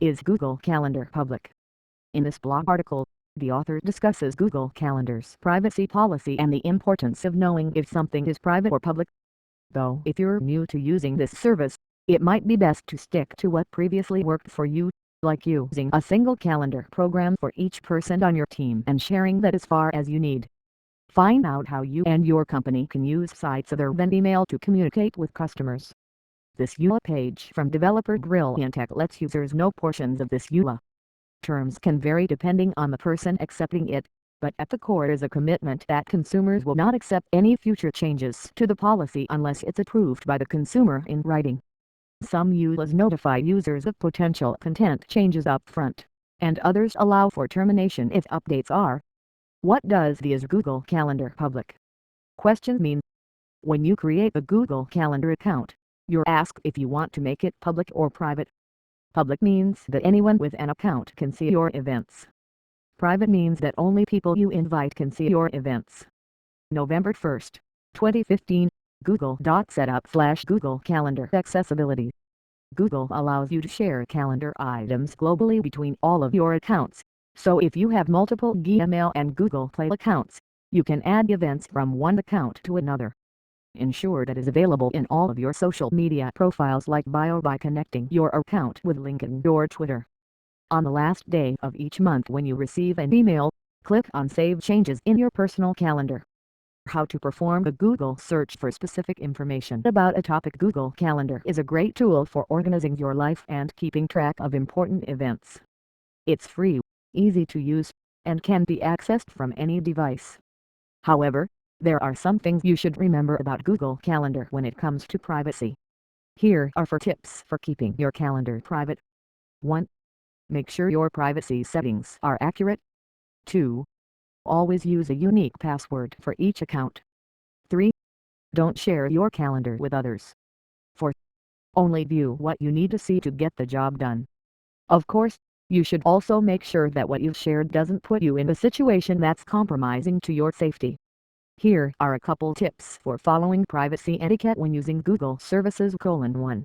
Is Google Calendar public? In this blog article, the author discusses Google Calendar's privacy policy and the importance of knowing if something is private or public. Though if you're new to using this service, it might be best to stick to what previously worked for you, like using a single calendar program for each person on your team and sharing that as far as you need. Find out how you and your company can use sites other than email to communicate with customers. This EULA page from developer Etiquette lets users know portions of this EULA. Terms can vary depending on the person accepting it, but at the core is a commitment that consumers will not accept any future changes to the policy unless it's approved by the consumer in writing. Some EULAs notify users of potential content changes up front, and others allow for termination if updates are. What does the Is Google Calendar public? Question mean. When you create a Google Calendar account, you're asked if you want to make it public or private. Public means that anyone with an account can see your events. Private means that only people you invite can see your events. November 1, 2015, Google.setup/Google Calendar accessibility. Google allows you to share calendar items globally between all of your accounts, so if you have multiple Gmail and Google Play accounts, you can add events from one account to another. Ensure that it is available in all of your social media profiles like bio by connecting your account with LinkedIn or Twitter. On the last day of each month when you receive an email, click on Save Changes in your personal calendar. How to perform a Google search for specific information about a topic. Google Calendar is a great tool for organizing your life and keeping track of important events. It's free, easy to use, and can be accessed from any device. However, there are some things you should remember about Google Calendar when it comes to privacy. Here are 4 tips for keeping your calendar private. 1. Make sure your privacy settings are accurate. 2. Always use a unique password for each account. 3. Don't share your calendar with others. 4. Only view what you need to see to get the job done. Of course, you should also make sure that what you've shared doesn't put you in a situation that's compromising to your safety. Here are a couple tips for following privacy etiquette when using Google services. 1.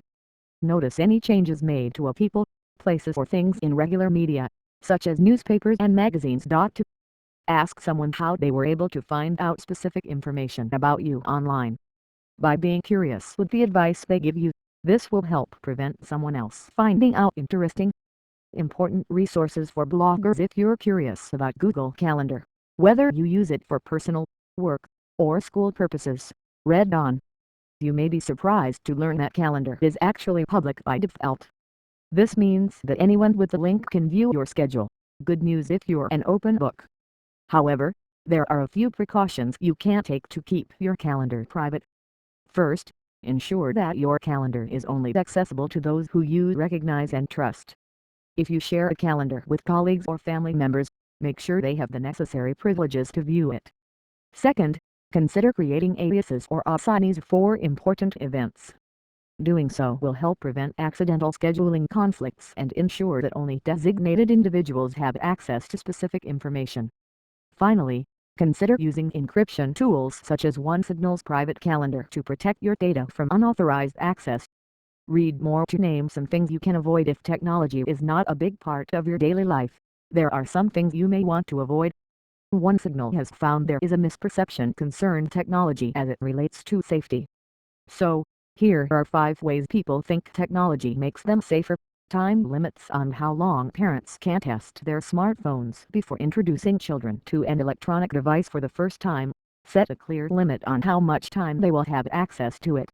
Notice any changes made to a people, places or things in regular media, such as newspapers and magazines. 2. Ask someone how they were able to find out specific information about you online. By being curious with the advice they give you, this will help prevent someone else finding out interesting, important resources for bloggers. If you're curious about Google Calendar, whether you use it for personal, work, or school purposes, read on. You may be surprised to learn that calendar is actually public by default. This means that anyone with the link can view your schedule. Good news if you're an open book. However, there are a few precautions you can take to keep your calendar private. First, ensure that your calendar is only accessible to those who you recognize and trust. If you share a calendar with colleagues or family members, make sure they have the necessary privileges to view it. Second, consider creating aliases or assignees for important events. Doing so will help prevent accidental scheduling conflicts and ensure that only designated individuals have access to specific information. Finally, consider using encryption tools such as OneSignal's private calendar to protect your data from unauthorized access. Read more to name some things you can avoid. If technology is not a big part of your daily life, there are some things you may want to avoid. OneSignal has found there is a misperception concerning technology as it relates to safety. So, here are 5 ways people think technology makes them safer. Time limits on how long parents can test their smartphones before introducing children to an electronic device for the first time. Set a clear limit on how much time they will have access to it.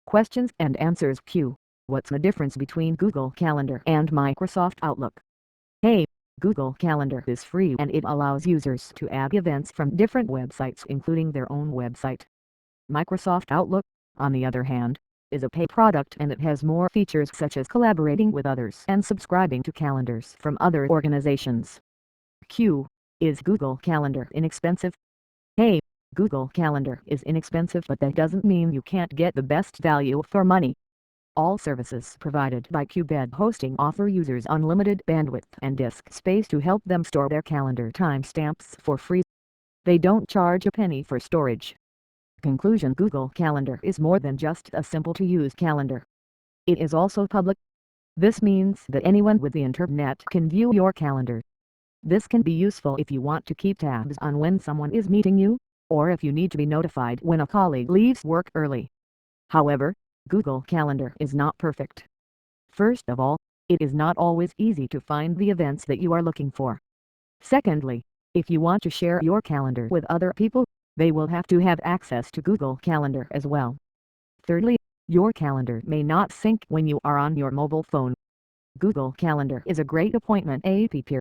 Questions and answers. Q. What's the difference between Google Calendar and Microsoft Outlook? Hey, Google Calendar is free and it allows users to add events from different websites including their own website. Microsoft Outlook, on the other hand, is a paid product and it has more features such as collaborating with others and subscribing to calendars from other organizations. Q. Is Google Calendar inexpensive? Hey, Google Calendar is inexpensive, but that doesn't mean you can't get the best value for money. All services provided by Qbed Hosting offer users unlimited bandwidth and disk space to help them store their calendar timestamps for free. They don't charge a penny for storage. Conclusion: Google Calendar is more than just a simple-to-use calendar. It is also public. This means that anyone with the internet can view your calendar. This can be useful if you want to keep tabs on when someone is meeting you, or if you need to be notified when a colleague leaves work early. However, Google Calendar is not perfect. First of all, it is not always easy to find the events that you are looking for. Secondly, if you want to share your calendar with other people, they will have to have access to Google Calendar as well. Thirdly, your calendar may not sync when you are on your mobile phone. Google Calendar is a great appointment app